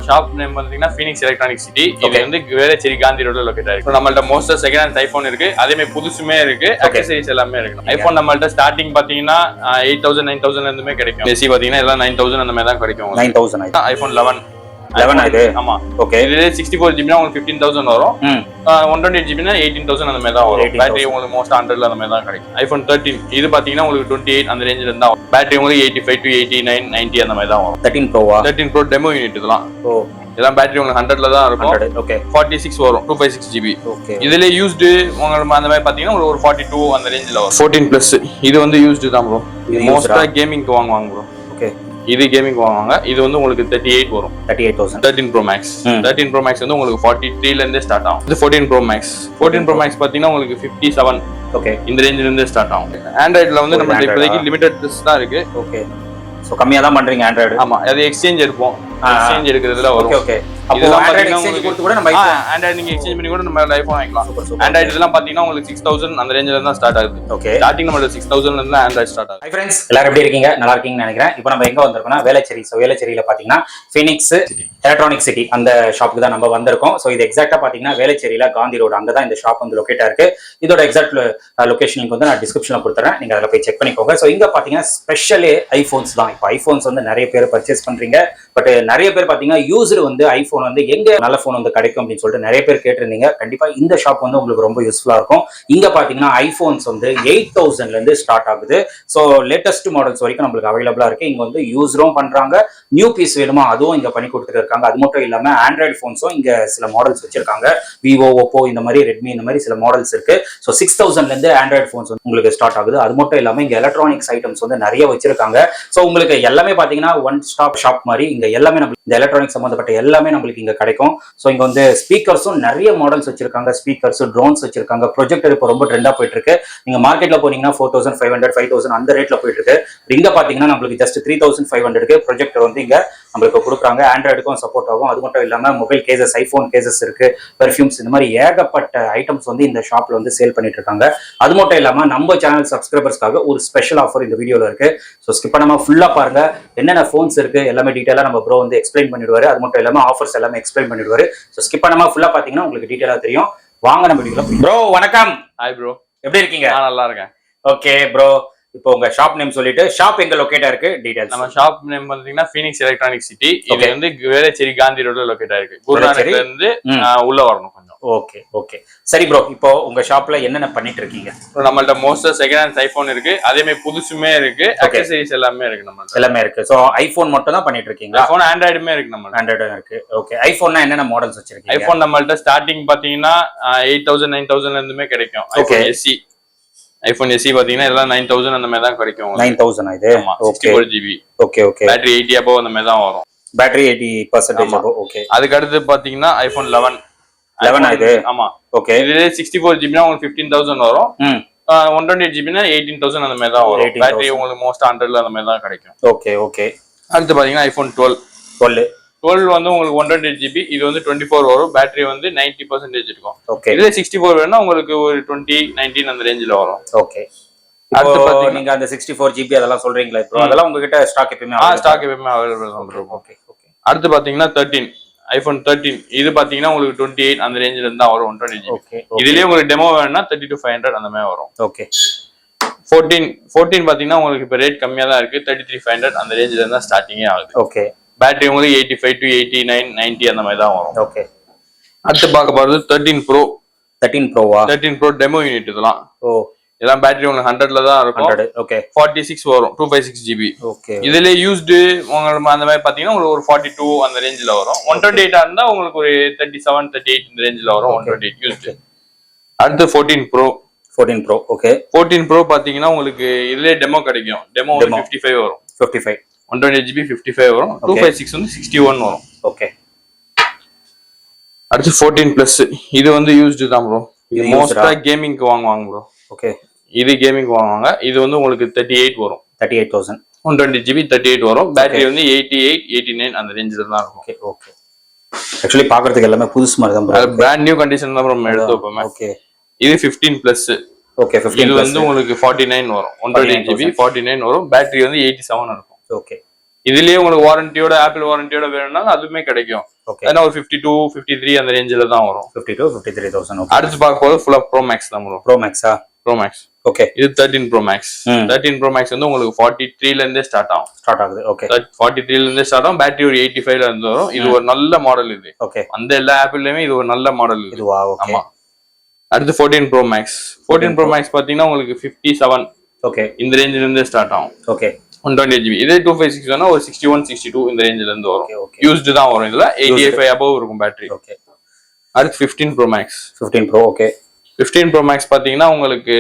Shop name பாத்தீங்கன்னா Phoenix electronic city. இது வந்து வேளச்சேரி காந்தி ரோட்ல லொகேட் ஆயிருக்கு. நம்மள்ட்ட மோஸ்ட் செகண்ட் ஹேண்ட் ஐபோன் இருக்கு, அதே மாதிரி புதுசுமே இருக்கு, அக்சசரிஸ் எல்லாமே இருக்கு. ஐபோன் நம்மள்ட்ட ஸ்டார்டிங் பாத்தீங்கன்னா 8000 9000 இருந்துமே கிடைக்கும். ஏசி பாத்தீங்கன்னா எல்லாம் 9000 அந்த மாதிரி தான் கிடைக்கும். 9000 ஐபோன் 11 இது. ஆமா ஓகே. இதுல 64 GB னா உங்களுக்கு 15000 வரும். 128 GB னா 18000 அந்த மாதிரி தான் வரும். பேட்டரி உங்களுக்கு மோஸ்ட் 100ல அந்த மாதிரி தான் கிடைக்கும். ஐபோன் 13 இது பாத்தீங்கன்னா உங்களுக்கு 28 அந்த ரேஞ்சில இருந்தா வரும். பேட்டரி உங்களுக்கு 85 to 89 90 அந்த மாதிரி தான் வரும். 13 ப்ரோவா? 13 ப்ரோ டெமோ யூனிட் இதெல்லாம். இதெல்லாம் பேட்டரி உங்களுக்கு 100ல தான் இருக்கும். ஓகே. 46 வரும் 256 GB. ஓகே. இதுல யூஸ்டு உங்களுக்கு அந்த மாதிரி பாத்தீங்கன்னா உங்களுக்கு ஒரு 42 அந்த ரேஞ்சில வரும். 14 பிளஸ் இது வந்து யூஸ்டு தான் ப்ரோ. இது மோஸ்டா கேமிங்க்கு வாங்குவாங்க ப்ரோ. ஓகே. இது கேமிங் வாங்குவாங்க. இது வந்து உங்களுக்கு 38 வரும். 38000. 13 Pro Max. 13 Pro Max வந்து உங்களுக்கு 43 ல இருந்தே ஸ்டார்ட் ஆகும். இது 14 Pro Max. 14 Pro Max பாத்தீங்கன்னா உங்களுக்கு 57 ஓகே இந்த ரேஞ்சில இருந்தே ஸ்டார்ட் ஆகும். ஆண்ட்ராய்டுல வந்து நம்ம இப்போதைக்கு லிமிடெட் டெஸ்ட் தான் இருக்கு. ஓகே. சோ கம்மியா தான் பண்றீங்க ஆண்ட்ராய்டு? ஆமா, அது எக்ஸ்சேஞ்ச் எடுப்போம். எக்ஸ்சேஞ்ச் எடுக்கிறதுல வரும். Okay okay. அப்போ ஆண்ட்ராய்டு எக்ஸ்சேஞ்ச் கொடுத்து கூட நம்ம ஆண்ட்ராய்டு நீங்க எக்ஸ்சேஞ்ச் பண்ணி கூட நம்ம ஐபோன் வாங்கிக்கலாம். ஆண்ட்ராய்டு இதெல்லாம் பாத்தீங்கன்னா உங்களுக்கு 6000 அந்த ரேஞ்சில இருந்தா ஸ்டார்ட் ஆகுது. ஓகே. ஸ்டார்டிங் நம்ம 6000 ல இருந்து ஆண்ட்ராய்டு ஸ்டார்ட் ஆகுது. ஹை फ्रेंड्स, எல்லாரும் எப்படி இருக்கீங்க? நல்லா இருக்கீங்கன்னு நினைக்கிறேன். இப்போ நம்ம எங்க வந்திருக்கோம்னா வேளச்சேரி. சோ வேளச்சேரியில பாத்தீங்கன்னா ஃபீனிக்ஸ் எலக்ட்ரானிக் சிட்டி அந்த ஷாப்புக்கு தான் நம்ம வந்திருக்கோம். சோ இது எக்ஸாக்ட்டா பாத்தீங்கன்னா வேளச்சேரியில காந்தி ரோடு அங்க தான் இந்த ஷாப் வந்து லொகேட் ஆயிருக்கு. இதோட எக்ஸாக்ட் லொகேஷன் லிங்க் வந்து நான் டிஸ்கிரிப்ஷன்ல கொடுத்துறேன், நீங்க அதுல போய் செக் பண்ணிக்கோங்க. சோ இங்க பாத்தீங்கன்னா ஸ்பெஷலே ஐபோன்ஸ் தான். இப்போ ஐபோன்ஸ் வந்து நிறைய பேர் பர்ச்சேஸ் பண்றீங்க. பட் நிறைய பேர் பாத்தீங்கன்னா யூசர் வந்து ஐபோன் வந்து எங்க நல்ல போன் வந்து கிடைக்கும் அப்படின்னு சொல்லிட்டு நிறைய பேர் கேட்டிருந்தீங்க. கண்டிப்பா இந்த ஷாப் வந்து உங்களுக்கு ரொம்ப யூஸ்ஃபுல்லா இருக்கும். இங்க பாத்தீங்கன்னா ஐபோன்ஸ் வந்து 8000 ல இருந்து ஸ்டார்ட் ஆகுது. சோ லேட்டஸ்ட் மாடல்ஸ் வரைக்கும் நம்மளுக்கு அவைலபிளா இருக்கு. இங்க வந்து யூஸரும் பண்றாங்க, நியூ பீஸ் வேணுமா அதுவும் இங்க பண்ணி கொடுத்துட்டு இருக்காங்க. அது மட்டும் இல்லாம ஆண்ட்ராய்டு போன்ஸும் இங்க சில மாடல்ஸ் வச்சிருக்காங்க. விவோ, ஓப்போ இந்த மாதிரி, ரெட்மி இந்த மாதிரி சில மாடல்ஸ் இருக்கு. ஸோ 6000 ல இருந்து ஆண்ட்ராய்டு போன்ஸ் வந்து உங்களுக்கு ஸ்டார்ட் ஆகுது. அது மட்டும் இல்லாம இங்க எலக்ட்ரானிக்ஸ் ஐட்டம்ஸ் வந்து நிறைய வச்சிருக்காங்க. ஸோ உங்களுக்கு எல்லாமே பாத்தீங்கன்னா ஒன் ஸ்டாப் ஷாப் மாதிரி இங்க எல்லாமே நம்ம இந்த எலக்ட்ரானிக்ஸ் சம்பந்தப்பட்ட எல்லாமே நம்மளுக்கு இங்க கிடைக்கும். ஸோ இங்க வந்து ஸ்பீக்கர்ஸும் நிறைய மாடல்ஸ் வச்சிருக்காங்க. ஸ்பீக்கர்ஸ், ட்ரோன்ஸ் வச்சிருக்காங்க. ப்ரொஜெக்டர் இப்போ ரொம்ப ட்ரெண்டா போயிட்டு இருக்கு. நீங்க மார்க்கெட்ல போனீங்கன்னா 4500 5000 அந்த ரேட்ல போயிட்டு இருக்கு. இங்க பாத்தீங்கன்னா நம்மளுக்கு ஜஸ்ட் 3500க்கு ப்ரொஜெக்டர் வந்து இங்க நம்மளுக்கு கொடுக்குறாங்க. ஆண்ட்ராய்டுக்கும் சப்போர்ட் ஆகும். அது மட்டும் இல்லாம மொபைல் கேசஸ், ஐபோன் கேசஸ் இருக்கு, பெர்ஃபியூம்ஸ், இந்த மாதிரி ஏகப்பட்ட ஐட்டம்ஸ் வந்து இந்த ஷாப்ல வந்து சேல் பண்ணிட்டு இருக்காங்க. அது மட்டும் இல்லாம நம்ம சேனல் சப்ஸ்கிரைபர்ஸ்க்காக ஒரு ஸ்பெஷல் ஆஃபர் இந்த வீடியோல இருக்கு. ஸோ ஸ்கிப் பண்ணாம ஃபுல்லா பாருங்க. என்னென்ன ஃபோன்ஸ் இருக்கு எல்லாமே டீடைலா நம்ம ப்ரோ வந்து எக்ஸ்பிளைன் பண்ணிடுவாரு. அது மட்டும் இல்லாம ஆஃபர்ஸ் எல்லாமே எக்ஸ்பிளைன் பண்ணிடுவாரு. ஸோ ஸ்கிப் பண்ணாம ஃபுல்லா பாத்தீங்கன்னா உங்களுக்கு டீடைலா தெரியும். வாங்க நம்ம வீடியோல. ப்ரோ வணக்கம். ஹாய் ப்ரோ, எப்படி இருக்கீங்க? நல்லா இருக்கேன். ஓகே ப்ரோ, இப்போ உங்க ஷாப் நேம் சொல்லிட்டு ஷாப் எங்க லொகேட் ஆயிருக்கு டீடைல்ஸ். நம்ம ஷாப் நேம் பாத்தீங்கன்னா ஃபீனிக்ஸ் எலக்ட்ரானிக் சிட்டி. இது வந்து வேளச்சேரி காந்தி ரோட்ல லொகேட் ஆயிருக்கு. குருநானக்ல இருந்து உள்ள வரணும் கொஞ்சம். ஓகே ஓகே சரி ப்ரோ, இப்போ உங்க ஷாப்ல என்னென்ன பண்ணிட்டு இருக்கீங்க? நம்மள்ட்ட மோஸ்ட் செகண்ட் ஹேண்ட் ஐபோன் இருக்கு, அதே மாதிரி புதுசுமே இருக்கு, அக்சசரிஸ் எல்லாமே இருக்கு. நம்ம எல்லாமே இருக்கு. சோ ஐபோன் மட்டும் தான் பண்ணிட்டு இருக்கீங்களா? ஐபோன் ஆண்ட்ராய்டுமே இருக்கு. நம்ம ஆண்ட்ராய்டும் இருக்கு. ஓகே. ஐபோன்னா என்னென்ன மாடல்ஸ் வச்சிருக்கீங்க? ஐபோன் நம்மள்ட்ட ஸ்டார்டிங் பாத்தீங்கன்னா 8000 9000 இருந்துமே கிடைக்கும். ஐபோன் எஸ்சி, ஐபோன் எஸ்சி பாத்தீங்கன்னா எல்லாம் 9000 அந்த மாதிரி தான் கிடைக்கும். 9000 இது. Okay. 64 GB. Okay okay. Battery 80 above அந்த மாதிரி தான் வரும். Battery 80% above. ஓகே. அதுக்கு அடுத்து பாத்தீங்கன்னா ஐபோன் 11 இது. ஆமா ஓகே. இதுல 64 GB னா உங்களுக்கு 15000 வரும். 128 GB னா 18000 அந்த மாதிரி தான் வரும். பேட்டரி உங்களுக்கு மோஸ்ட் 100ல அந்த மாதிரி தான் கிடைக்கும். Okay okay. அடுத்து பாத்தீங்கன்னா ஐபோன் 12 வந்து உங்களுக்கு 128 GB, இது வந்து 24 வரும். பேட்டரி வந்து 90% இருக்கும். ஓகே. இதுல 64 வேணும்னா உங்களுக்கு ஒரு 20 19 அந்த ரேஞ்சில வரும். ஓகே. அடுத்து பாத்தீங்கன்னா நீங்க அந்த 64 GB அதெல்லாம் சொல்றீங்களா இப்போ? அதெல்லாம் உங்ககிட்ட ஸ்டாக் எப்பவுமே அவைலபிள் தான். Okay okay. அடுத்து பாத்தீங்கன்னா 13 ஐபோன் 13 இது பாத்தீங்கன்னா உங்களுக்கு 28 அந்த ரேஞ்சில இருந்தா வரும். 128 GB. இதுலயே உங்களுக்கு டெமோ வேணும்னா 30 to 500 அந்த மாதிரி வரும். ஓகே. 14 பாத்தீங்கன்னா உங்களுக்கு இப்ப ரேட் கம்மியா தான் இருக்கு. 33,500 அந்த ரேஞ்சில இருந்தா ஸ்டார்டிங்கே ஆகுது. ஓகே. பேட்டரி உங்களுக்கு 85 to 89 90 அந்த மாதிரி தான் வரும். ஓகே. அடுத்து பார்க்க போறது 13 Pro. 13 ப்ரோவா? 13 Pro டெமோ யூனிட் இதெல்லாம். ஓ, இதெல்லாம் பேட்டரி உங்களுக்கு 100ல தான் இருக்கும். 100. ஓகே. 46 வரும். 256 GB. ஓகே. இதுல யூஸ்டு உங்களுக்கு அந்த மாதிரி பாத்தீங்கன்னா உங்களுக்கு ஒரு 42 அந்த ரேஞ்சில வரும். 128 இருந்தா உங்களுக்கு ஒரு 37 38 இந்த ரேஞ்சில வரும். 128 யூஸ்டு. அடுத்து 14 Pro. 14 Pro. ஓகே. 14 Pro பாத்தீங்கன்னா உங்களுக்கு இதுல டெமோ கிடைக்கும். டெமோ 55 வரும். 55. 128 GB 55 வரும். 256 வந்து 61 வரும். ஓகே. அடுத்து 14 பிளஸ். இது வந்து யூஸ்டு தான் ப்ரோ. இது மோஸ்டா கேமிங்க்கு வாங்குவாங்க ப்ரோ. ஓகே. இது கேமிங் வாங்குவாங்க. இது வந்து உங்களுக்கு 38 வரும். 38,000. 120 GB 38 வரும். பேட்டரி வந்து 88 89 அந்த ரேஞ்சில தான் இருக்கும். Okay okay. ஆக்சுவலி பாக்குறதுக்கு எல்லாமே புதுசு மாதிரி தான் ப்ரோ. அது பிராண்ட் நியூ கண்டிஷன் தான் ப்ரோ நம்ம எடுத்து வைப்போம். ஓகே. இது 15 பிளஸ். ஓகே. 15 இது வந்து உங்களுக்கு 49 வரும். 120 GB 49 வரும். பேட்டரி வந்து 87 இருக்கும். ஓகே. இதுலயே உங்களுக்கு வாரண்டியோட ஆப்பிள் வாரண்டியோட வேணும்னா அதுவுமே கிடைக்கும். ஓகே அதனால ஒரு 52 53 அந்த ரேஞ்சில தான் வரும். 52 53,000. ஓகே அடுத்து பார்க்க போது ஃபுல்லா ப்ரோ மேக்ஸ் தான் வரும். ப்ரோ மேக்ஸா? Pro max. ஓகே இது 13 ப்ரோ மேக்ஸ். 13 ப்ரோ மேக்ஸ் வந்து உங்களுக்கு 43 ல இருந்தே ஸ்டார்ட் ஆகுது. ஓகே 43 ல இருந்தே ஸ்டார்ட் ஆகும். பேட்டரி ஒரு 85 ல இருந்து வரும். இது ஒரு நல்ல மாடல். இது ஓகே அந்த எல்லா ஆப்பிள்லயுமே இது ஒரு நல்ல மாடல். இதுவா? ஓகே ஆமா. அடுத்து 14 ப்ரோ மேக்ஸ். 14 ப்ரோ மேக்ஸ் பாத்தீங்கன்னா உங்களுக்கு 57 ஓகே இந்த ரேஞ்சில இருந்தே ஸ்டார்ட் ஆகும். Okay 128 GB. இதே 256 வேணா ஒரு 61 62 இந்த ரேஞ்சில இருந்து வரும். ஓகே யூஸ்டு தான் வரும். இதுல 85 above இருக்கும் பேட்டரி. ஓகே அடுத்து 15 pro max. 15 pro. Okay 15 pro max பாத்தீங்கன்னா உங்களுக்கு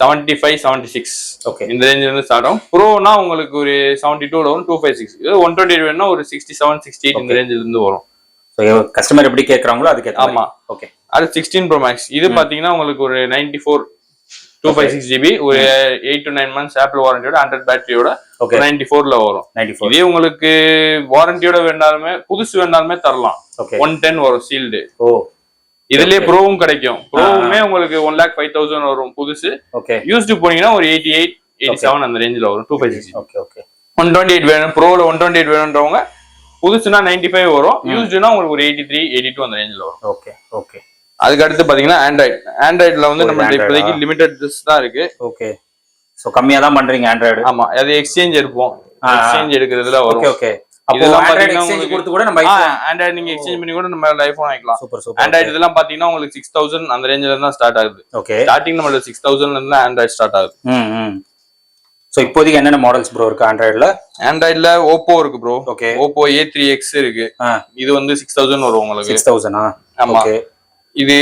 75 76 ஓகே இந்த ரேஞ்சில இருந்து ஸ்டார்ட் ஆகும். ப்ரோனா உங்களுக்கு ஒரு 72 வரும். 256 இது 128 வேணா ஒரு 67 68 இந்த ரேஞ்சில இருந்து வரும். சோ கஸ்டமர் எப்படி கேக்குறாங்களோ அதுக்கு ஏத்த ஆமா. ஓகே அடுத்து 16 ப்ரோ மேக்ஸ். இது பாத்தீங்கன்னா உங்களுக்கு ஒரு 94 256 GB ஒரு 8 to 9 months ஆப்பிள் வாரண்டியோட 100 பேட்டரியோட 94 ல வரும். 94 இதே உங்களுக்கு வாரண்டியோட வேணாலுமே புதுசு வேணாலுமே தரலாம். 110 வரும் சீல்டு. ஓ இதுலயே ப்ரோவும் கிடைக்கும். ப்ரோவுமே உங்களுக்கு 1,05,000 வரும் புதுசு. ஓகே யூஸ்டு போனீங்கன்னா ஒரு 88 87 அந்த ரேஞ்சில வரும். 256. ஓகே ஓகே 128 வேணும். ப்ரோல 128 வேணும்ன்றவங்க புதுசுனா 95 வரும். யூஸ்டுனா உங்களுக்கு ஒரு 83 82 அந்த ரேஞ்சில வரும். ஓகே ஓகே அதுக்கு அடுத்து பாத்தீங்கன்னா ஆண்ட்ராய்டுல வந்து நம்ம இப்போதைக்கு லிமிடெட் தான் இருக்கு. ஓகே சோ கம்மியா தான் பண்றீங்க ஆண்ட்ராய்டு? ஆமா அது எக்ஸ்சேஞ்ச் எடுப்போம். எக்ஸ்சேஞ்ச் எடுக்கிறதுல வரும். ஓகே ஓகே அப்போ ஆண்ட்ராய்டு எக்ஸ்சேஞ்ச் கொடுத்து கூட நம்ம ஆண்ட்ராய்டு நீங்க எக்ஸ்சேஞ்ச் பண்ணி கூட நம்ம ஐபோன் வாங்கிக்கலாம். Super super. ஆண்ட்ராய்டு இதெல்லாம் பாத்தீங்கன்னா உங்களுக்கு 6000 அந்த ரேஞ்சில இருந்து ஸ்டார்ட் ஆகுது. ஓகே ஸ்டார்டிங் நம்ம 6000 ல இருந்து ஆண்ட்ராய்டு ஸ்டார்ட் ஆகுது. சோ இப்போதைக்கு என்னென்ன மாடல்ஸ் ப்ரோ இருக்கு ஆண்ட்ராய்டுல? ஆண்ட்ராய்டுல Oppo இருக்கு ப்ரோ. ஓகே Oppo A3X இருக்கு. இது வந்து 6000 வரும் உங்களுக்கு. 6000 ஆமா. இது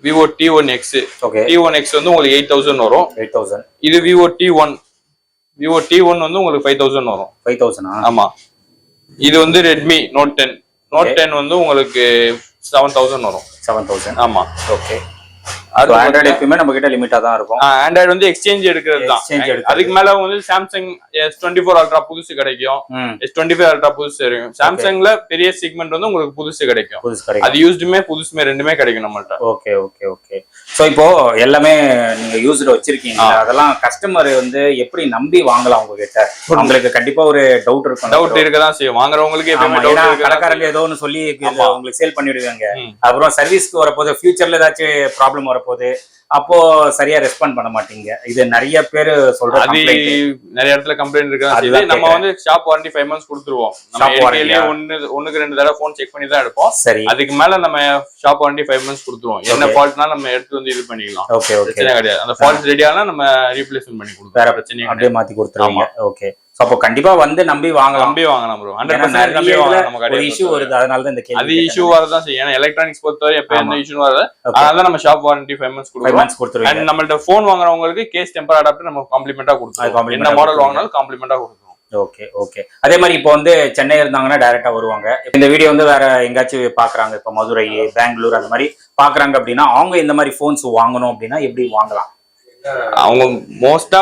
Vivo T1X. ஓகே T1X வந்து உங்களுக்கு 8000 வரும். 8000. இது Vivo T1 வந்து உங்களுக்கு 5000 வரும். 5000 ஆமா. இது வந்து Redmi Note 10. Note 10 வந்து உங்களுக்கு 7000 வரும். 7000. ஆமா. ஓகே அது ஆண்ட்ராய்டு எப்பவுமே நம்ம கிட்ட லிமிட்டா தான் இருக்கும். ஆண்ட்ராய்டு வந்து எக்ஸ்சேஞ்ச் எடுக்கிறது தான். அதுக்கு மேல வந்து சாம்சங் S24 அல்ட்ரா புதுசு கிடைக்கும். S25 அல்ட்ரா புதுசு இருக்கும். சாம்சங்ல பெரிய செக்மெண்ட் வந்து உங்களுக்கு புதுசு கிடைக்கும். அது யூஸ்டுமே புதுசுமே ரெண்டுமே கிடைக்கும் நம்மள்ட்ட. ஓகே ஓகே ஓகே சோ இப்போ எல்லாமே நீங்க யூஸ்டு வச்சிருக்கீங்க. அதெல்லாம் கஸ்டமர் வந்து எப்படி நம்பி வாங்கலாம் உங்ககிட்ட? உங்களுக்கு கண்டிப்பா ஒரு டவுட் இருக்கும். டவுட் இருக்க தான் செய்யும். வாங்குறவங்களுக்கு எப்பவுமே டவுட் இருக்கு. கடைக்காரங்க ஏதோ ஒன்னு சொல்லி உங்களுக்கு சேல் பண்ணிடுவாங்க. அப்புறம் சர்வீஸ்க்கு வரப்போது ஃபியூச்சர்ல ஏதாச்சும் ப்ராப்ளம் வரப்போது அப்போ சரியா ரெஸ்பாண்ட் பண்ண மாட்டீங்க. இது நிறைய பேர் சொல்ற கம்ப்ளைண்ட். நிறைய இடத்துல கம்ப்ளைண்ட் இருக்கு. நம்ம வந்து ஷாப் வாரண்டி 5 months கொடுத்துருவோம். நம்ம ஏற்கனவே ஒண்ணுக்கு ரெண்டு தடவை போன் செக் பண்ணி தான் எடுப்போம். சரி அதுக்கு மேல நம்ம ஷாப் வாரண்டி 5 months கொடுத்துருவோம். என்ன ஃபால்ட்னா நம்ம எடுத்து வந்து இது பண்ணிக்கலாம். ஓகே ஓகே பிரச்சனை கிடையாது. அந்த ஃபால்ட் ரெடி ஆனா நம்ம ரீப்ளேஸ்மென்ட் பண்ணி கொடுப்போம். வேற பிரச்சனை அப்படியே மாத்தி கொடுத்துருவாங்க. ஓகே சோ அப்போ கண்டிப்பா வந்து நம்பி வாங்கலாம். நம்பி வாங்கலாம் ப்ரோ. 100% நம்பி வாங்கலாம். நம்ம கடையில ஒரு இஷ்யூ வருது. அதனால தான் இந்த கேள்வி. அது இஷ்யூ வரதான் செய்யும். ஏன்னா எலக்ட்ரானிக்ஸ் பொறுத்தவரை எப்ப என்ன இஷ்யூ வருது அதனால நம்ம ஷாப் வாரண்டி 5 months கொடுத்துருவோம். அண்ட் நம்மள்ட்ட போன் வாங்குறவங்களுக்கு கேஸ் டெம்பர் அடாப்டர் நம்ம காம்ப்ளிமெண்டா கொடுத்துருவோம். என்ன மாடல் வாங்கினாலும் காம்ப்ளிமெண்டா கொடுத்துருவோம். ஓகே ஓகே அதே மாதிரி இப்போ வந்து சென்னை இருந்தாங்கன்னா டைரக்டா வருவாங்க. இந்த வீடியோ வந்து வேற எங்காச்சும் பாக்குறாங்க, இப்போ மதுரை பெங்களூர் அந்த மாதிரி பாக்குறாங்க அப்படின்னா அவங்க இந்த மாதிரி போன்ஸ் வாங்கணும் அப்படின்னா எப்படி வாங்கலாம்? அவங்க மோஸ்டா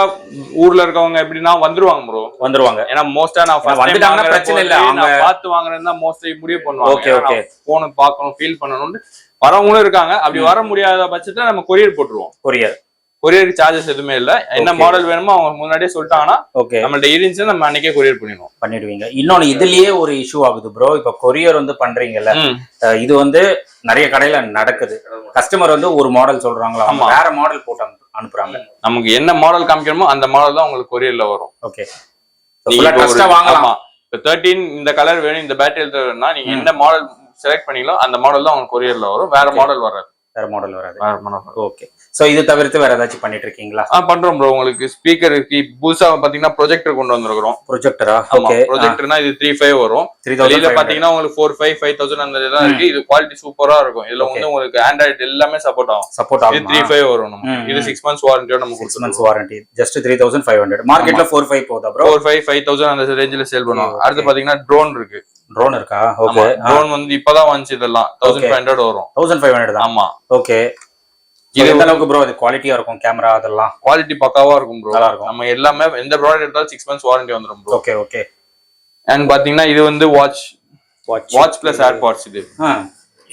ஊர்ல இருக்கவங்க எப்படின்னா வந்துருவாங்க ப்ரோ. வந்துருவாங்க. ஏன்னா மோஸ்டா நான் வந்துட்டாங்கன்னா பிரச்சனை இல்ல. அவங்க பார்த்து வாங்குறதுன்னா மோஸ்ட்லி முடிவு பண்ணுவாங்க. ஓகே ஓகே போன் பார்க்கணும் ஃபீல் பண்ணணும்னு வரவங்களும் இருக்காங்க. அப்படி வர முடியாத பட்சத்துல நம்ம கொரியர் போட்டுருவோம். கொரியருக்கு சார்ஜஸ் எதுவுமே இல்ல. என்ன மாடல் வேணுமோ அவங்க முன்னாடியே சொல்லிட்டாங்கன்னா நம்மள்ட்ட இருந்துச்சு நம்ம அன்னைக்கே கொரியர் பண்ணிடுவீங்க. இன்னொன்னு இதுலயே ஒரு இஷ்யூ ஆகுது ப்ரோ. இப்ப கொரியர் வந்து பண்றீங்கல்ல, இது வந்து நிறைய கடையில நடக்குது. கஸ்டமர் வந்து ஒரு மாடல் சொல்றாங்களா, வேற மாடல் போட்டு அனுப்புறாங்க. நமக்கு என்ன மாடல் காமிக்கணுமோ அந்த மாடல் தான் உங்களுக்கு கொரியர்ல வரும். ஓகே வாங்கலாமா? இப்ப 13 இந்த கலர் வேணும், இந்த பேட்டரி வேணும்னா நீங்க என்ன மாடல் செலக்ட் பண்ணீங்களோ அந்த மாடல் தான் உங்களுக்கு கொரியர்ல வரும். வேற மாடல் வராது. ஓகே சோ இது தவிர்த்து வேற ஏதாச்சும் பண்ணிட்டு இருக்கீங்களா? பண்றோம் ப்ரோ. உங்களுக்கு ஸ்பீக்கருக்கு புதுசா பாத்தீங்கன்னா ப்ரொஜெக்டர் கொண்டு வந்திருக்கிறோம். ப்ரொஜெக்டரா? ஓகே ப்ரொஜெக்டர்னா இது 3500 வரும். இதுல பாத்தீங்கன்னா உங்களுக்கு 4000 5000 அந்த இதெல்லாம் இருக்கு. இது குவாலிட்டி சூப்பரா இருக்கும். இதுல வந்து உங்களுக்கு ஆண்ட்ராய்டு எல்லாமே சப்போர்ட் ஆகும். இது 3500 வரும். நம்ம இது 6 months வாரண்டியோட நம்ம 6 months வாரண்டி ஜஸ்ட் 3500. மார்க்கெட்ல 4500 போதா ப்ரோ? 4500 5000 அந்த ரேஞ்சில சேல் பண்ணுவாங்க. அடுத்து பாத்தீங்கன்னா ட்ரோன் இருக்கு. ட்ரோன் இருக்கா? ஓகே ட்ரோன் வந்து இப்பதான் வந்துச்சு. இதெல்லாம் 1500 வரும். 1500 தான். ஆமா ஓகே இது எந்த அளவுக்கு ப்ரோ? அது குவாலிட்டியா இருக்கும் கேமரா அதெல்லாம்? குவாலிட்டி பக்காவா இருக்கும் ப்ரோ. நல்லா இருக்கும். நம்ம எல்லாமே எந்த ப்ராடக்ட் எடுத்தாலும் 6 months வாரண்டி வந்துரும் ப்ரோ. ஓகே ஓகே அண்ட் பாத்தீங்கன்னா இது வந்து வாட்ச் பிளஸ் ஏர்பாட்ஸ். இது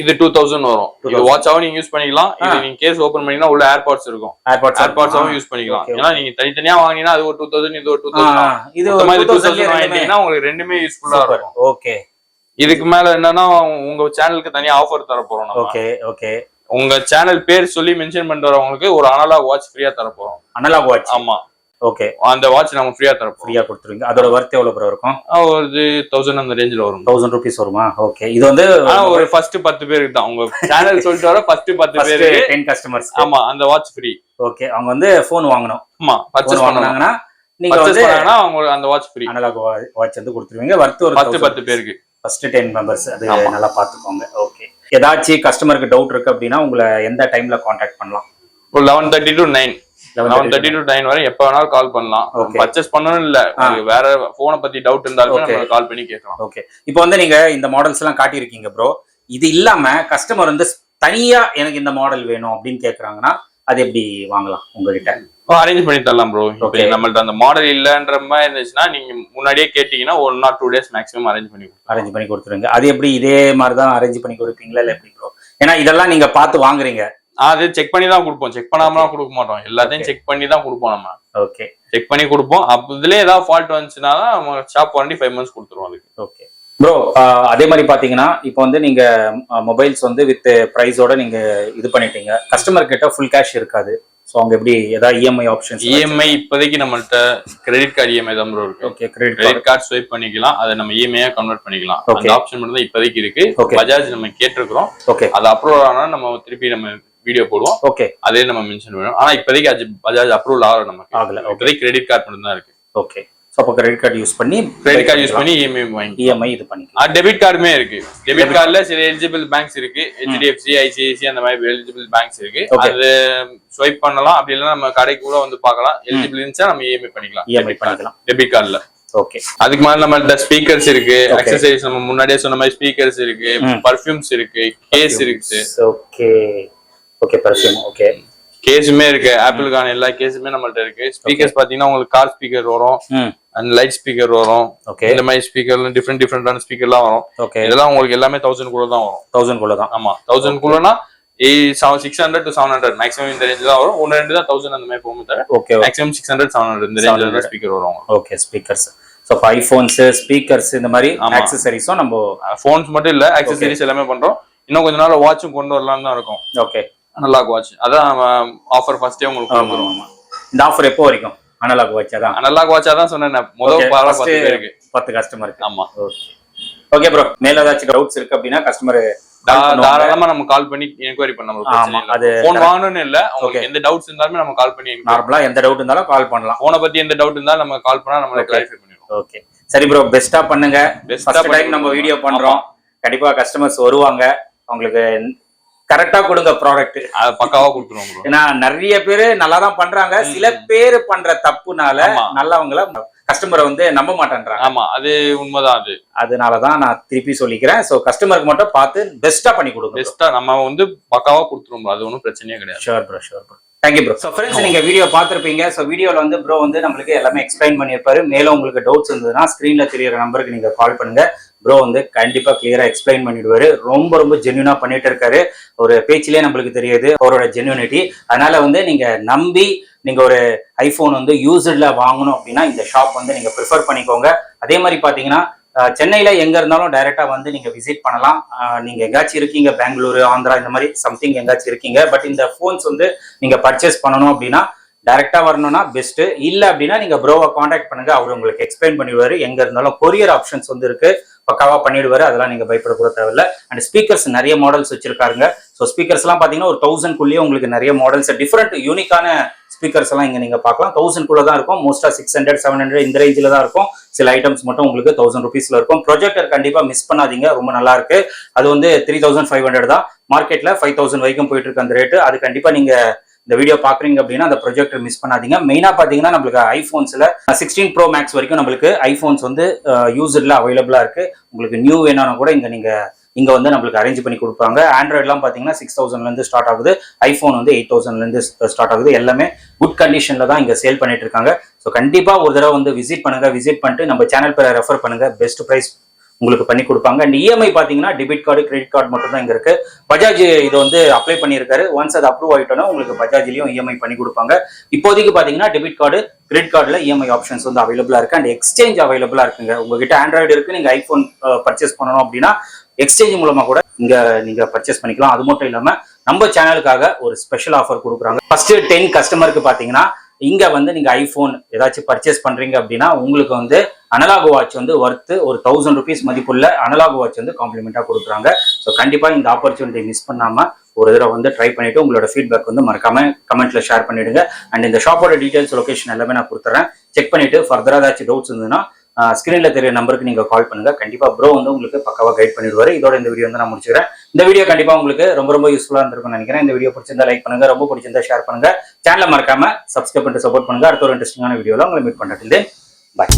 இது 2000 வரும். இது வாட்சாவும் நீங்க யூஸ் பண்ணிக்கலாம். இது நீங்க கேஸ் ஓபன் பண்ணீங்கன்னா உள்ள ஏர்பாட்ஸ் இருக்கும். ஏர்பாட்ஸாவும் யூஸ் பண்ணிக்கலாம். ஏன்னா நீங்க தனித்தனியா வாங்கினீங்கன்னா அது ஒரு 2000 இது ஒரு 2000. இது 2000 வாங்கிட்டீங்கன்னா உங்களுக்கு ரெண்டுமே யூஸ்ஃபுல்லா இருக்கும். ஓகே. இதுக்கு மேல என்னன்னா உங்க சேனலுக்கு தனியா ஆஃபர் தர போறோம் நம்ம. Okay okay. உங்க சேனல் பேர் சொல்லி மென்ஷன் பண்ணிட்டு வரவங்களுக்கு ஒரு அனலாக் வாட்ச் ஃப்ரீயா தர போறோம். Analogue watch? ஆமா. ஓகே. அந்த வாட்ச் நம்ம ஃப்ரீயா தரப்போம். ஃப்ரீயா கொடுத்துருவீங்க. அதோட வர்த் எவ்வளவு ப்ரோ இருக்கும்? ஒரு 1000 அந்த ரேஞ்சில வரும். 1000 ரூபீஸ் வருமா? ஓகே. இது வந்து ஒரு ஃபர்ஸ்ட் 10 பேருக்கு தான். உங்க சேனல் சொல்லிட்டு வர ஃபர்ஸ்ட் 10 பேருக்கு 10 கஸ்டமர்ஸ். ஆமா, அந்த வாட்ச் ஃப்ரீ. ஓகே. அவங்க வந்து ஃபோன் வாங்கணும். ஆமா, பர்சேஸ் பண்ணாங்கன்னா நீங்க வந்து அவங்க அந்த வாட்ச் ஃப்ரீ அனலாக் வாட்ச் வந்து கொடுத்துருவீங்க. வர்த் ஒரு 10 பேருக்கு. First 10 members. அது நல்லா பாத்துக்கோங்க. ஓகே. ஏதாச்சும் கஸ்டமருக்கு டவுட் இருக்கு அப்படின்னா உங்களை எந்த டைம்ல கான்டாக்ட் பண்ணலாம்? 11:30 to 9. 11:30 to 9 வரை எப்ப வேணாலும் கால் பண்ணலாம். பர்ச்சேஸ் பண்ணணும் இல்ல, வேற போனை பத்தி டவுட் இருந்தாலுமே நம்ம கால் பண்ணி கேட்கலாம். ஓகே. இப்போ வந்து நீங்க இந்த மாடல்ஸ் எல்லாம் காட்டியிருக்கீங்க ப்ரோ. இது இல்லாம கஸ்டமர் வந்து தனியா எனக்கு இந்த மாடல் வேணும் அப்படின்னு கேக்குறாங்கன்னா அது எப்படி வாங்கலாம் உங்ககிட்ட? அரேஞ்ச் பண்ணி தரலாம் ப்ரோ. இப்போ நம்மள்ட்ட அந்த மாடல் இல்லன்ற மாதிரி இருந்துச்சுன்னா நீங்க முன்னாடியே கேட்டீங்கன்னா 1 or 2 days மேக்ஸிமம் அரேஞ்ச் பண்ணி கொடுத்துருங்க. அது எப்படி இதே மாதிரி தான் அரேஞ்ச் பண்ணி கொடுப்பீங்களா இல்ல எப்படி ப்ரோ? ஏன்னா இதெல்லாம் நீங்க பார்த்து வாங்குறீங்க. அது செக் பண்ணி தான் கொடுப்போம். செக் பண்ணாமலாம் கொடுக்க மாட்டோம். எல்லாத்தையும் செக் பண்ணி தான் கொடுப்போம் நம்ம. ஓகே. செக் பண்ணி கொடுப்போம். அப்ப இதுலயே ஏதாவது ஃபால்ட் வந்துச்சுன்னா நம்ம ஷாப் வாரண்டி 5 months கொடுத்துருவோம் அதுக்கு. Okay bro. அதே மாதிரி பாத்தீங்கன்னா இப்போ வந்து நீங்க மொபைல்ஸ் வந்து வித் பிரைஸோட நீங்க இது பண்ணிட்டீங்க. கஸ்டமர் கிட்ட ஃபுல் கேஷ் இருக்காது. சோ அவங்க எப்படி ஏதாவது இஎம்ஐ ஆப்ஷன்ஸ்? இஎம்ஐ இப்போதைக்கு நம்மள்ட்ட கிரெடிட் கார்டு இஎம்ஐ தான் ப்ரோ இருக்கு. ஓகே. கிரெடிட் கார்டு ஸ்வைப் பண்ணிக்கலாம். அதை நம்ம இஎம்ஐயா கன்வெர்ட் பண்ணிக்கலாம். அந்த ஆப்ஷன் மட்டும் தான் இப்போதைக்கு இருக்கு. பஜாஜ் நம்ம கேட்டிருக்கிறோம். ஓகே. அது அப்ரூவல் ஆனா நம்ம திருப்பி நம்ம வீடியோ போடுவோம். ஓகே. அதே நம்ம மென்ஷன் பண்ணுவோம். ஆனா இப்போதைக்கு பஜாஜ் அப்ரூவல் ஆகல நமக்கு. ஆகல. இப்போதைக்கு கிரெடிட் கார்டு மட்டும் தான் இருக்கு. ஓகே. சோ அப்ப கிரெடிட் கார்டு யூஸ் பண்ணி இஎம்ஐ இது பண்ணிக்கலாம். டெபிட் கார்டுமே இருக்கு. டெபிட் கார்டுல சில எலிஜிபிள் பேங்க்ஸ் இருக்கு. HDFC, ICICI அந்த மாதிரி எலிஜிபிள் பேங்க்ஸ் இருக்கு. அது ஸ்வைப் பண்ணலாம். அப்படி இல்லைன்னா நம்ம கடைக்கு கூட வந்து பார்க்கலாம். எலிஜிபிள் இருந்துச்சா நம்ம இஎம்ஐ பண்ணிக்கலாம் டெபிட் கார்டுல. ஓகே. அதுக்கு மேல நம்மள்ட்ட ஸ்பீக்கர்ஸ் இருக்கு, அக்சசரிஸ் நம்ம முன்னாடியே சொன்ன மாதிரி ஸ்பீக்கர்ஸ் இருக்கு, பர்ஃபியூம்ஸ் இருக்கு, கேஸ் இருக்கு. Okay okay. பர்ஃபியூம். ஓகே. கேஸுமே இருக்கு. ஆப்பிளுக்கான எல்லா கேஸுமே நம்மள்ட்ட இருக்கு. ஸ்பீக்கர்ஸ் பாத்தீங்கன்னா உங்களுக்கு கார் ஸ்பீக்கர் வரும், அண்ட் லைட் ஸ்பீக்கர் வரும். இந்த மாதிரி ஸ்பீக்கர்ல டிஃப்ரெண்டான ஸ்பீக்கர்லாம் வரும். இதெல்லாம் உங்களுக்கு எல்லாமே 1000 குள்ள தான் வரும். 1000 குள்ள தான். ஆமா, 1000 குள்ளனா 600 to 700 மேக்ஸிமம் இந்த ரேஞ்ச் தான் வரும். 1-2 தான் 1000 அந்த மாதிரி போகும் தவிர. ஓகே. மேக்ஸிமம் 600-700 இந்த ரேஞ்சில தான் ஸ்பீக்கர் வரும். Okay. Speakers. So iPhones, speakers இந்த மாதிரி அக்சசரிஸும் நம்ம போன்ஸ் மட்டும் இல்ல, அக்சசரிஸ் எல்லாமே பண்றோம். இன்னும் கொஞ்ச நாள் வாட்சும் கொண்டு வரலாம்னு தான் இருக்கும். ஓகே. அனலாக் வாட்ச் அதான் ஆஃபர் ஃபர்ஸ்டே உங்களுக்கு கொடுக்குறோம். இந்த ஆஃபர் எப்போ வரைக்கும்? அனலாக் வாட்ச் அதான். அனலாக் வாட்ச் அதான் சொன்னேன். முதல் 10 பேருக்கு 10 கஸ்டமருக்கு. ஆமா. Okay bro. மேல ஏதாச்சும் டவுட்ஸ் இருக்கு அப்படின்னா கஸ்டமர் தாராளமா நம்ம கால் பண்ணி என்கொயரி பண்ணலாம். அது போன் வாங்கணும்னு இல்ல, உங்களுக்கு எந்த டவுட்ஸ் இருந்தாலுமே நம்ம கால் பண்ணி நார்மலா எந்த டவுட் இருந்தாலும் கால் பண்ணலாம். போனை பத்தி எந்த டவுட் இருந்தாலும் நம்ம கால் பண்ணா நம்ம கிளாரிஃபை பண்ணிடுவோம். ஓகே. சரி ப்ரோ, பெஸ்டா பண்ணுங்க. ஃபர்ஸ்ட் டைம் நம்ம வீடியோ பண்றோம். கண்டிப்பா கஸ்டமர்ஸ் வருவாங்க. உங்களுக்கு கரெக்டா கொடுங்க ப்ராடக்ட். அது பக்காவா கொடுத்துருவோம். ஏன்னா நிறைய பேரு நல்லா தான் பண்றாங்க. சில பேர் பண்ற தப்புனால நல்லவங்கள கஸ்டமரை வந்து நம்ப மாட்டேன்றாங்க. ஆமா, அது உண்மைதான். அதனாலதான் நான் திருப்பி சொல்லிக்கிறேன். சோ கஸ்டமருக்கு மட்டும் பார்த்து பெஸ்டா பண்ணி கொடுங்க. பெஸ்டா நம்ம வந்து பக்காவா கொடுத்துருவோம். அது ஒன்றும் பிரச்சனையே கிடையாது. Sure bro, sure bro. Thank you bro. So friends, நீங்க வீடியோ பார்த்துருப்பீங்க. ஸோ வீடியோவில் வந்து ப்ரோ வந்து நம்மளுக்கு எல்லாமே எக்ஸ்பிளைன் பண்ணியிருப்பாரு. மேலும் உங்களுக்கு டவுட்ஸ் இருந்ததுன்னா ஸ்க்ரீன்ல தெரியற நம்பருக்கு நீங்க கால் பண்ணுங்க. ப்ரோ வந்து கண்டிப்பா கிளியரா எக்ஸ்பிளைன் பண்ணிடுவாரு. ரொம்ப ஜென்யூனா பண்ணிட்டு இருக்காரு. ஒரு பேச்சிலே நம்மளுக்கு தெரியுது அவரோட ஜென்யூனிட்டி. அதனால வந்து நீங்க நம்பி நீங்க ஒரு ஐபோன் வந்து யூஸ்ட்ல வாங்கணும் அப்படின்னா இந்த ஷாப் வந்து நீங்க ப்ரிஃபர் பண்ணிக்கோங்க. அதே மாதிரி பாத்தீங்கன்னா சென்னையில எங்க இருந்தாலும் டைரக்டா வந்து நீங்க விசிட் பண்ணலாம். நீங்க எங்காச்சும் இருக்கீங்க, பெங்களூரு, ஆந்திரா இந்த மாதிரி சம்திங் எங்காச்சும் இருக்கீங்க, பட் இந்த போன்ஸ் வந்து நீங்க பர்ச்சேஸ் பண்ணணும் அப்படின்னா டைரக்டா வரணும்னா பெஸ்ட். இல்ல அப்படின்னா நீங்க ப்ரோவை காண்டாக்ட் பண்ணுங்க. அவர் உங்களுக்கு எக்ஸ்பிளைன் பண்ணிடுவாரு. எங்க இருந்தாலும் கொரியர் ஆப்ஷன்ஸ் வந்து இருக்கு, பக்காவா பண்ணிடுவாரு. அதெல்லாம் நீங்க பயப்பட கூட தேவையில்ல. அண்ட் ஸ்பீக்கர்ஸ் நிறைய மாடல்ஸ் வச்சிருக்காங்க. ஸோ ஸ்பீக்கர்ஸ் எல்லாம் பாத்தீங்கன்னா ஒரு 1000 குள்ளேயே உங்களுக்கு நிறைய மாடல்ஸ் டிஃப்ரெண்ட் யூனிக்கான ஸ்பீக்கர்ஸ் எல்லாம் இங்க நீங்க பார்க்கலாம். 1000 குள்ள தான் இருக்கும். மோஸ்டா 600, 700 இந்த ரேஞ்சில தான் இருக்கும். சில ஐட்டம்ஸ் மட்டும் உங்களுக்கு 1000 ருபீஸ்ல இருக்கும். ப்ரொஜெக்டர் கண்டிப்பா மிஸ் பண்ணாதீங்க, ரொம்ப நல்லா இருக்கு. அது வந்து 3500 தான். மார்க்கெட்ல 5000 வரைக்கும் போயிட்டு இருக்கு அந்த ரேட்டு. அது கண்டிப்பா நீங்க இந்த வீடியோ பாக்குறீங்க அப்படின்னா அந்த ப்ரொஜெக்டர் மிஸ் பண்ணாதீங்க. மெயினா பாத்தீங்கன்னா நம்மளுக்கு ஐபோன்ஸ்ல 16 Pro Max வரைக்கும் நம்மளுக்கு ஐபோன்ஸ் வந்து யூஸ்ட்ல அவைலபிளா இருக்கு. உங்களுக்கு நியூ வேணும்னா கூட இங்க வந்து நம்மளுக்கு அரேஞ்ச் பண்ணி கொடுப்பாங்க. ஆண்ட்ராய்ட்லாம் பாத்தீங்கன்னா 6000ல இருந்து ஸ்டார்ட் ஆகுது. ஐபோன் வந்து 8000ல இருந்து ஸ்டார்ட் ஆகுது. எல்லாமே குட் கண்டிஷன்ல தான் இங்க சேல் பண்ணிட்டு இருக்காங்க. ஸோ கண்டிப்பா ஒரு தடவை வந்து விசிட் பண்ணுங்க. விசிட் பண்ணிட்டு நம்ம சேனல் பேரை ரெஃபர் பண்ணுங்க. பெஸ்ட் பிரைஸ் உங்களுக்கு பண்ணி கொடுப்பாங்க. அண்ட் இஎம்ஐ பாத்தீங்கன்னா டெபிட் கார்டு கிரெடிட் கார்டு மட்டும் தான் இங்க இருக்கு. பஜாஜ் இது வந்து அப்ளை பண்ணியிருக்காரு. ஒன்ஸ் அது அப்ரூவ் ஆயிட்டோம்னா உங்களுக்கு பஜாஜ்லயும் இஎம்ஐ பண்ணி கொடுப்பாங்க. இப்போதைக்கு பாத்தீங்கன்னா டெபிட் கார்டு கிரெடிட் கார்டுல இஎம்ஐ ஆப்ஷன்ஸ் வந்து அவைலபிளா இருக்கு. அண்ட் எக்ஸ்சேஞ்ச் அவைலபிளா இருக்குங்க. உங்ககிட்ட ஆண்ட்ராய்டு இருக்கு, நீங்க ஐபோன் பர்ச்சேஸ் பண்ணணும் அப்படின்னா எக்ஸ்சேஞ்ச் மூலமா கூட இங்க நீங்க பர்ச்சேஸ் பண்ணிக்கலாம். அது மட்டும் இல்லாம நம்ம சேனலுக்காக ஒரு ஸ்பெஷல் ஆஃபர் கொடுக்குறாங்க. ஃபர்ஸ்ட் 10 கஸ்டமருக்கு பாத்தீங்கன்னா இங்க வந்து நீங்க ஐபோன் ஏதாச்சும் பர்ச்சேஸ் பண்றீங்க அப்படின்னா உங்களுக்கு வந்து அனலாக் வாட்ச் வந்து ஒர்த்து ஒரு 1000 rupees மதிப்புள்ள அனலாக் வாட்ச் வந்து காம்ப்ளிமெண்டா கொடுக்குறாங்க. ஸோ கண்டிப்பா இந்த ஆப்பர்ச்சுனிட்டி மிஸ் பண்ணாம ஒரு தடவை வந்து ட்ரை பண்ணிட்டு உங்களோட ஃபீட்பேக் வந்து மறக்காம கமெண்ட்ல ஷேர் பண்ணிடுங்க. அண்ட் இந்த ஷாப்போட டீடைல்ஸ் லொகேஷன் எல்லாமே நான் கொடுத்துறேன். செக் பண்ணிட்டு ஃபர்தரா ஏதாச்சும் டவுட்ஸ் இருந்ததுன்னா ஸ்கிரீன்ல தெரிய நம்பருக்கு நீங்க கால் பண்ணுங்க. கண்டிப்பா ப்ரோ வந்து உங்களுக்கு பக்காவா கைட் பண்ணிடுவாரு. இதோட இந்த வீடியோ வந்து நான் முடிச்சுக்கிறேன். இந்த வீடியோ கண்டிப்பா உங்களுக்கு ரொம்ப யூஸ்ஃபுல்லா இருந்திருக்கும்னு நினைக்கிறேன். இந்த வீடியோ பிடிச்சிருந்தா லைக் பண்ணுங்க, ரொம்ப பிடிச்சிருந்தா ஷேர் பண்ணுங்க, சேனலை மறக்காம சப்ஸ்கிரைப் பண்ணிட்டு சப்போர்ட் பண்ணுங்க. அடுத்த ஒரு இன்ட்ரெஸ்டிங்கான வீடியோல உங்களை மீட் பண்றேன். பாய்.